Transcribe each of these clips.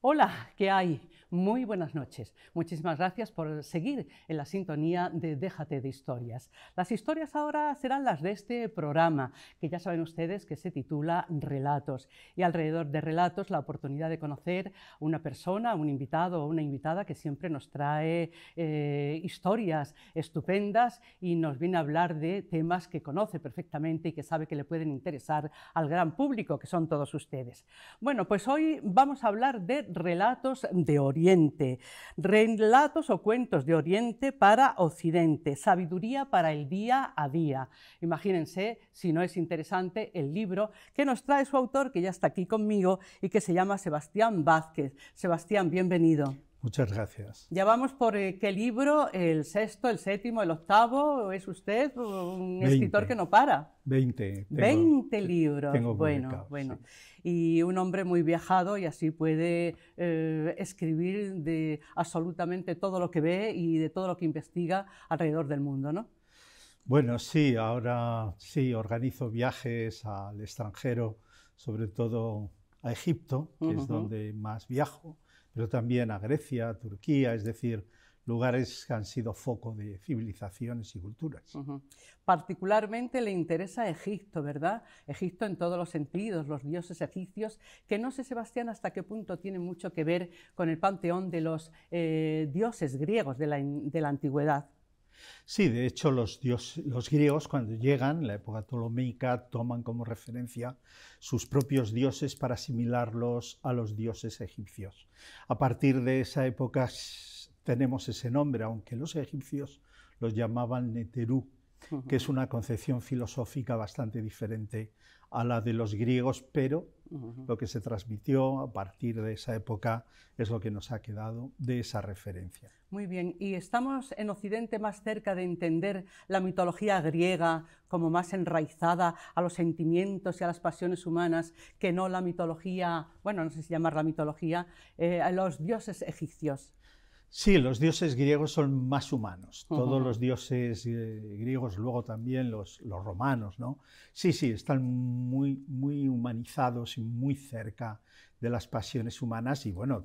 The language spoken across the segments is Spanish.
Hola, ¿qué hay? Muy buenas noches. Muchísimas gracias por seguir en la sintonía de Déjate de Historias. Las historias ahora serán las de este programa, que ya saben ustedes que se titula Relatos. Y alrededor de Relatos, la oportunidad de conocer una persona, un invitado o una invitada que siempre nos trae historias estupendas y nos viene a hablar de temas que conoce perfectamente y que sabe que le pueden interesar al gran público, que son todos ustedes. Bueno, pues hoy vamos a hablar de relatos de Oriente, relatos o cuentos de Oriente para Occidente, sabiduría para el día a día. Imagínense, si no es interesante, el libro que nos trae su autor, que ya está aquí conmigo y que se llama Sebastián Vázquez. Sebastián, bienvenido. Muchas gracias. Ya vamos por qué libro, el sexto, el séptimo, el octavo. ¿Es usted un escritor que no para? 20. 20 libros. Tengo bueno. Sí. Y un hombre muy viajado y así puede escribir de absolutamente todo lo que ve y de todo lo que investiga alrededor del mundo, ¿no? Bueno, sí, ahora sí organizo viajes al extranjero, sobre todo a Egipto, que es donde más viajo, pero también a Grecia, a Turquía, es decir, lugares que han sido foco de civilizaciones y culturas. Particularmente le interesa Egipto, ¿verdad? Egipto en todos los sentidos, los dioses egipcios, que no sé, Sebastián, hasta qué punto tiene mucho que ver con el panteón de los dioses griegos de la antigüedad. Sí, de hecho los griegos cuando llegan, en la época ptolomeica, toman como referencia sus propios dioses para asimilarlos a los dioses egipcios. A partir de esa época tenemos ese nombre, aunque los egipcios los llamaban Neterú, que es una concepción filosófica bastante diferente a la de los griegos, pero lo que se transmitió a partir de esa época es lo que nos ha quedado de esa referencia. Muy bien, y estamos en Occidente más cerca de entender la mitología griega como más enraizada a los sentimientos y a las pasiones humanas que no la mitología, bueno, no sé si llamarla mitología, a los dioses egipcios. Sí, los dioses griegos son más humanos. Todos los dioses griegos, luego también los romanos, ¿no? Sí, están muy humanizados y muy cerca de las pasiones humanas y bueno,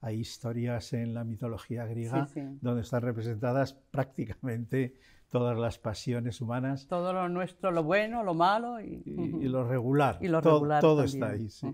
hay historias en la mitología griega donde están representadas prácticamente todas las pasiones humanas. Todo lo nuestro, lo bueno, lo malo y lo regular. Y lo regular todo también. está ahí, sí.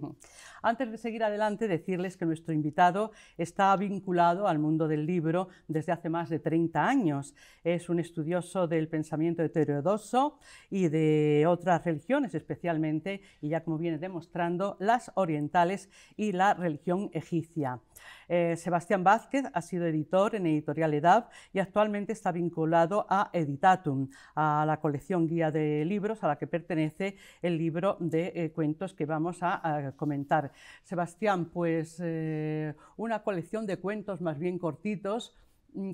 Antes de seguir adelante, decirles que nuestro invitado está vinculado al mundo del libro desde hace más de 30 años. Es un estudioso del pensamiento heterodoxo y de otras religiones especialmente, y ya como viene demostrando, las orientales y la religión egipcia. Sebastián Vázquez ha sido editor en Editorial EDAV y actualmente está vinculado a Editatum, a la colección guía de libros a la que pertenece el libro de cuentos que vamos a comentar. Sebastián, pues una colección de cuentos más bien cortitos.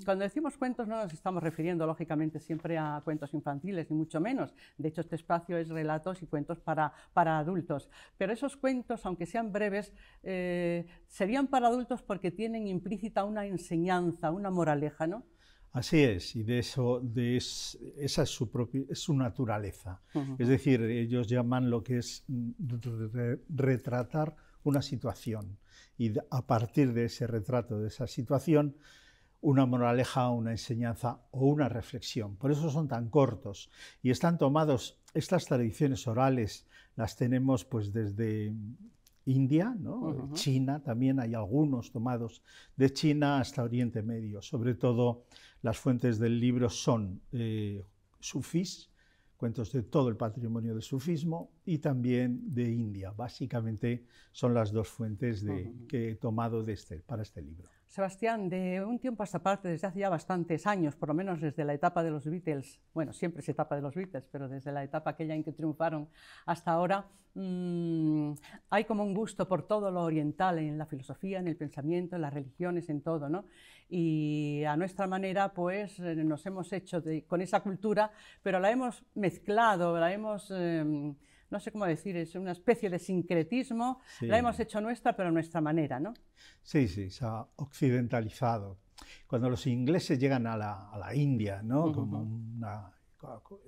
Cuando decimos cuentos no nos estamos refiriendo lógicamente siempre a cuentos infantiles, ni mucho menos. De hecho, este espacio es relatos y cuentos para adultos. Pero esos cuentos, aunque sean breves, serían para adultos porque tienen implícita una enseñanza, una moraleja, ¿no? Así es, y esa es su naturaleza. Es decir, ellos llaman lo que es retratar una situación y a partir de ese retrato de esa situación una moraleja, una enseñanza o una reflexión. Por eso son tan cortos y están tomados, estas tradiciones orales las tenemos pues desde India, ¿no? China, también hay algunos tomados de China hasta Oriente Medio. Sobre todo las fuentes del libro son sufís, cuentos de todo el patrimonio del sufismo y también de India. Básicamente son las dos fuentes que he tomado para este libro. Sebastián, de un tiempo a esta parte, desde hace ya bastantes años, por lo menos desde la etapa de los Beatles, bueno, siempre es etapa de los Beatles, pero desde la etapa aquella en que triunfaron hasta ahora, hay como un gusto por todo lo oriental, en la filosofía, en el pensamiento, en las religiones, en todo, ¿no? Y a nuestra manera, pues, nos hemos hecho con esa cultura, pero la hemos mezclado, la hemos... no sé cómo decir, es una especie de sincretismo, la hemos hecho nuestra, pero a nuestra manera, ¿no? Sí, se ha occidentalizado. Cuando los ingleses llegan a la India, ¿no? Como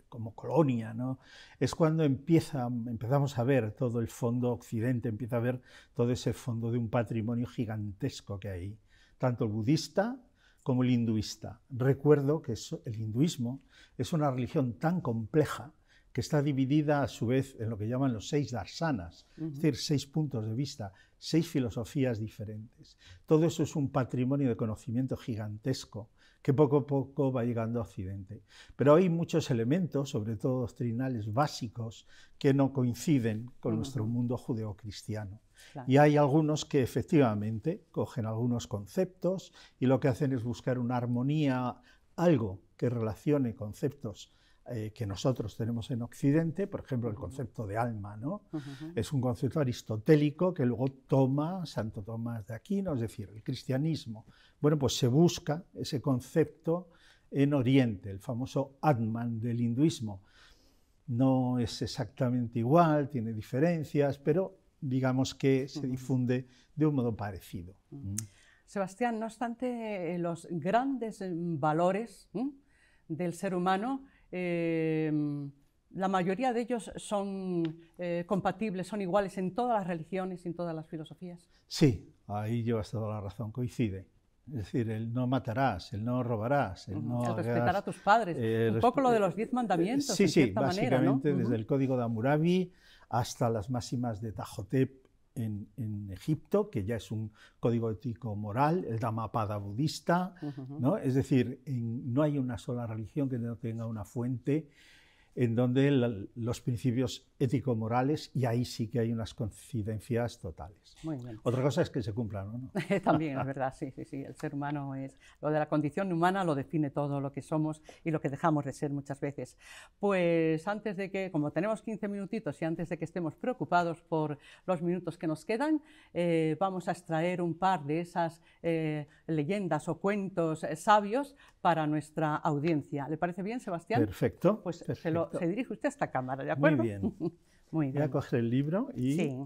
como colonia, ¿no? Es cuando empezamos a ver todo el fondo Occidente, empieza a ver todo ese fondo de un patrimonio gigantesco que hay, tanto el budista como el hinduista. Recuerdo que el hinduismo es una religión tan compleja que está dividida a su vez en lo que llaman los 6 darsanas, es decir, 6 puntos de vista, 6 filosofías diferentes. Todo eso es un patrimonio de conocimiento gigantesco que poco a poco va llegando a Occidente. Pero hay muchos elementos, sobre todo doctrinales básicos, que no coinciden con nuestro mundo judeocristiano. Claro. Y hay algunos que efectivamente cogen algunos conceptos y lo que hacen es buscar una armonía, algo que relacione conceptos que nosotros tenemos en Occidente, por ejemplo, el concepto de alma, ¿no? Es un concepto aristotélico que luego toma Santo Tomás de Aquino, es decir, el cristianismo. Bueno, pues se busca ese concepto en Oriente, el famoso Atman del hinduismo. No es exactamente igual, tiene diferencias, pero digamos que se difunde de un modo parecido. Sebastián, no obstante, los grandes valores del ser humano, la mayoría de ellos son compatibles, son iguales en todas las religiones y en todas las filosofías. Sí, ahí llevas toda la razón, coincide. Es decir, el no matarás, el no robarás, el no el respetar a tus padres, un poco lo de los 10 mandamientos, sí, en cierta básicamente manera, ¿no? Desde el Código de Hammurabi hasta las máximas de Tajotep en Egipto, que ya es un código ético moral, el Dhammapada budista, ¿no? Es decir, no hay una sola religión que no tenga una fuente en donde los principios ético-morales, y ahí sí que hay unas coincidencias totales. Muy bien. Otra cosa es que se cumplan o no. También es verdad, sí, el ser humano es... Lo de la condición humana lo define todo lo que somos y lo que dejamos de ser muchas veces. Pues antes de que, como tenemos 15 minutitos y antes de que estemos preocupados por los minutos que nos quedan, vamos a extraer un par de esas leyendas o cuentos sabios para nuestra audiencia. ¿Le parece bien, Sebastián? Perfecto. Pues perfecto. Se dirige usted a esta cámara, ¿de acuerdo? Muy bien. Muy bien. Voy a coger el libro y sí.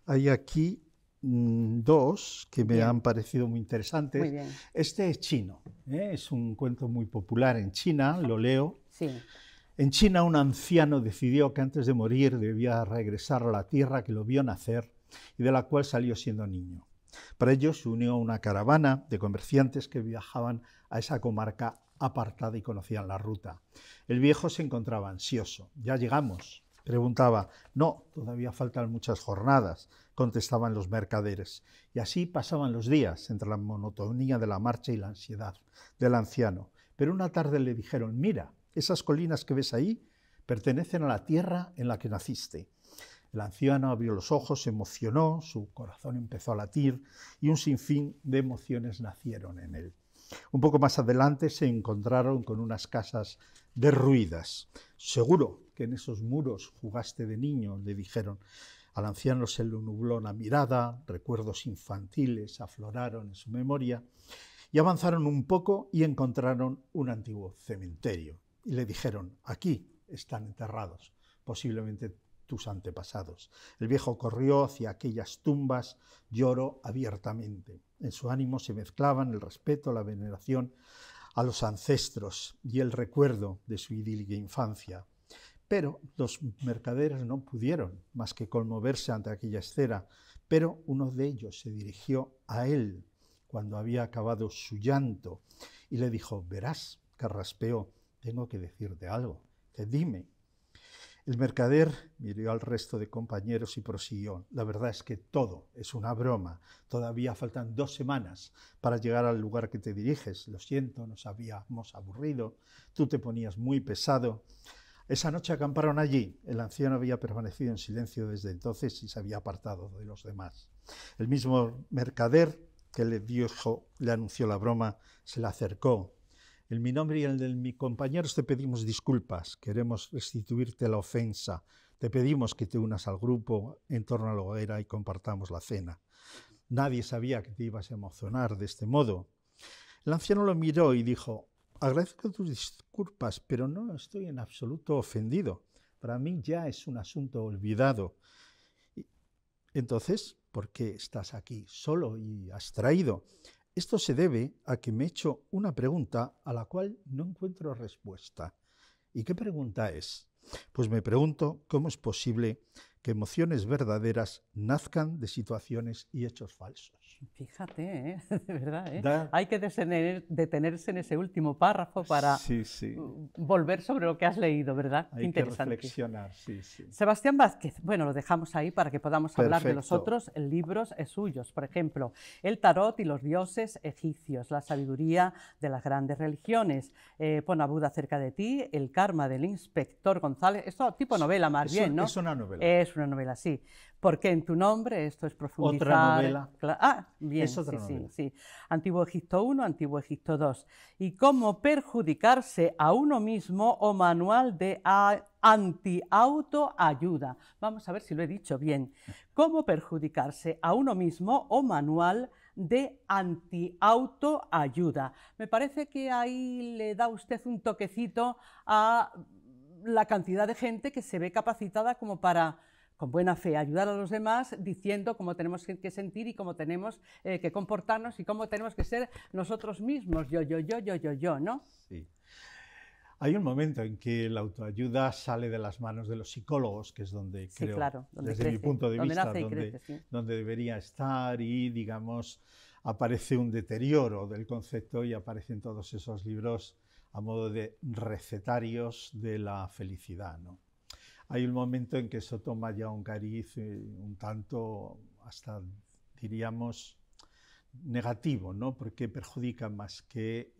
Hay aquí dos que me bien. han parecido muy interesantes. Muy bien. Este es chino, es un cuento muy popular en China, lo leo. Sí. En China un anciano decidió que antes de morir debía regresar a la tierra que lo vio nacer y de la cual salió siendo niño. Para ello se unió a una caravana de comerciantes que viajaban a esa comarca apartada y conocían la ruta. El viejo se encontraba ansioso. «¿Ya llegamos?», preguntaba. «No, todavía faltan muchas jornadas», contestaban los mercaderes. Y así pasaban los días entre la monotonía de la marcha y la ansiedad del anciano. Pero una tarde le dijeron: «Mira, esas colinas que ves ahí pertenecen a la tierra en la que naciste». El anciano abrió los ojos, se emocionó, su corazón empezó a latir y un sinfín de emociones nacieron en él. Un poco más adelante se encontraron con unas casas derruidas. «Seguro que en esos muros jugaste de niño», le dijeron. Al anciano se le nubló la mirada, recuerdos infantiles afloraron en su memoria y avanzaron un poco y encontraron un antiguo cementerio. Y le dijeron: «Aquí están enterrados, posiblemente tus antepasados». El viejo corrió hacia aquellas tumbas, lloró abiertamente. En su ánimo se mezclaban el respeto, la veneración a los ancestros y el recuerdo de su idílica infancia. Pero los mercaderes no pudieron más que conmoverse ante aquella escena, pero uno de ellos se dirigió a él cuando había acabado su llanto y le dijo: «Verás», carraspeó, «tengo que decirte algo». «Dime». El mercader miró al resto de compañeros y prosiguió: «La verdad es que todo es una broma. Todavía faltan 2 semanas para llegar al lugar que te diriges. Lo siento, nos habíamos aburrido, tú te ponías muy pesado». Esa noche acamparon allí. El anciano había permanecido en silencio desde entonces y se había apartado de los demás. El mismo mercader que le anunció la broma se le acercó. «En mi nombre y el de mis compañeros te pedimos disculpas. Queremos restituirte la ofensa. Te pedimos que te unas al grupo en torno a la hoguera y compartamos la cena. Nadie sabía que te ibas a emocionar de este modo». El anciano lo miró y dijo: «Agradezco tus disculpas, pero no estoy en absoluto ofendido. Para mí ya es un asunto olvidado». «Entonces, ¿por qué estás aquí solo y abstraído?» «Esto se debe a que me he hecho una pregunta a la cual no encuentro respuesta. ¿Y qué pregunta es? Pues me pregunto cómo es posible que emociones verdaderas nazcan de situaciones y hechos falsos. Fíjate, de verdad, Da- hay que detenerse en ese último párrafo para Sí, sí, volver sobre lo que has leído, ¿verdad? Qué hay que interesante. reflexionar, sí, sí. Sebastián Vázquez, bueno, lo dejamos ahí para que podamos hablar de los Perfecto. otros libros suyos, por ejemplo, El tarot y los dioses egipcios, la sabiduría de las grandes religiones, Pon a Buda cerca de ti, El karma del inspector González, esto tipo novela más bien, ¿no? Es una novela. Es una novela, sí. Porque en tu nombre, esto es profundizar. Otra novela. Bien, Es otra sí, novela. sí, sí. Antiguo Egipto 1, Antiguo Egipto 2. Y cómo perjudicarse a uno mismo o manual de anti-autoayuda. Vamos a ver si lo he dicho bien. Cómo perjudicarse a uno mismo o manual de anti-autoayuda. Me parece que ahí le da usted un toquecito a la cantidad de gente que se ve capacitada como para, con buena fe, ayudar a los demás diciendo cómo tenemos que sentir y cómo tenemos que comportarnos y cómo tenemos que ser nosotros mismos, yo, ¿no? Sí. Hay un momento en que la autoayuda sale de las manos de los psicólogos, que es donde Sí, creo, claro, donde desde crece, mi punto de donde vista, nace y crece, sí. donde debería estar y, digamos, aparece un deterioro del concepto y aparecen todos esos libros a modo de recetarios de la felicidad, ¿no? Hay un momento en que eso toma ya un cariz un tanto, hasta diríamos, negativo, ¿no? Porque perjudica más que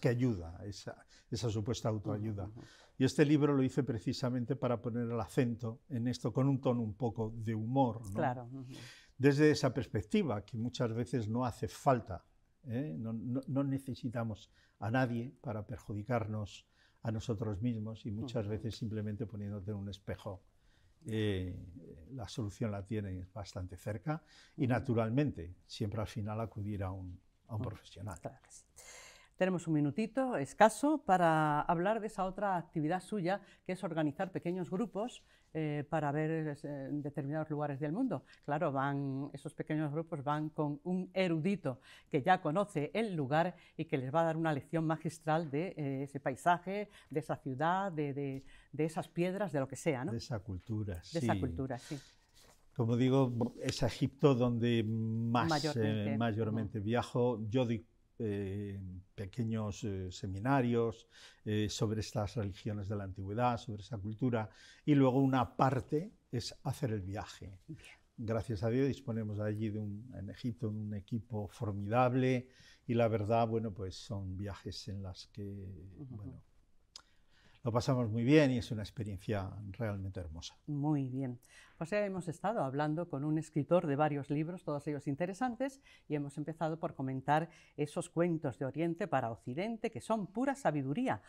ayuda, esa supuesta autoayuda. Y este libro lo hice precisamente para poner el acento en esto con un tono un poco de humor, ¿no? Claro. Desde esa perspectiva, que muchas veces no hace falta, no necesitamos a nadie para perjudicarnos a nosotros mismos y muchas veces simplemente poniéndote en un espejo la solución la tienes bastante cerca y naturalmente siempre al final acudir a un profesional. Claro que sí. Tenemos un minutito escaso para hablar de esa otra actividad suya, que es organizar pequeños grupos para ver determinados lugares del mundo. Claro, esos pequeños grupos van con un erudito que ya conoce el lugar y que les va a dar una lección magistral de ese paisaje, de esa ciudad, de esas piedras, de lo que sea, ¿no? De esa cultura, sí. De esa cultura, sí. Como digo, es a Egipto donde mayormente viajo. Yo doy pequeños seminarios sobre estas religiones de la antigüedad, sobre esa cultura, y luego una parte es hacer el viaje. Bien. Gracias a Dios disponemos allí en Egipto de un equipo formidable y la verdad, bueno, pues son viajes en los que, bueno, lo pasamos muy bien y es una experiencia realmente hermosa. Muy bien. Pues ya hemos estado hablando con un escritor de varios libros, todos ellos interesantes, y hemos empezado por comentar esos cuentos de Oriente para Occidente, que son pura sabiduría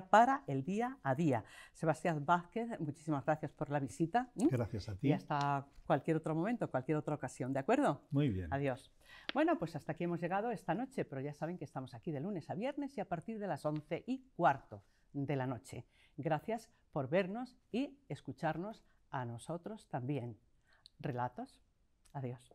para el día a día. Sebastián Vázquez, muchísimas gracias por la visita. Gracias a ti. Y hasta cualquier otro momento, cualquier otra ocasión, ¿de acuerdo? Muy bien. Adiós. Bueno, pues hasta aquí hemos llegado esta noche, pero ya saben que estamos aquí de lunes a viernes y a partir de las 11:15 de la noche. Gracias por vernos y escucharnos a nosotros también. Relatos. Adiós.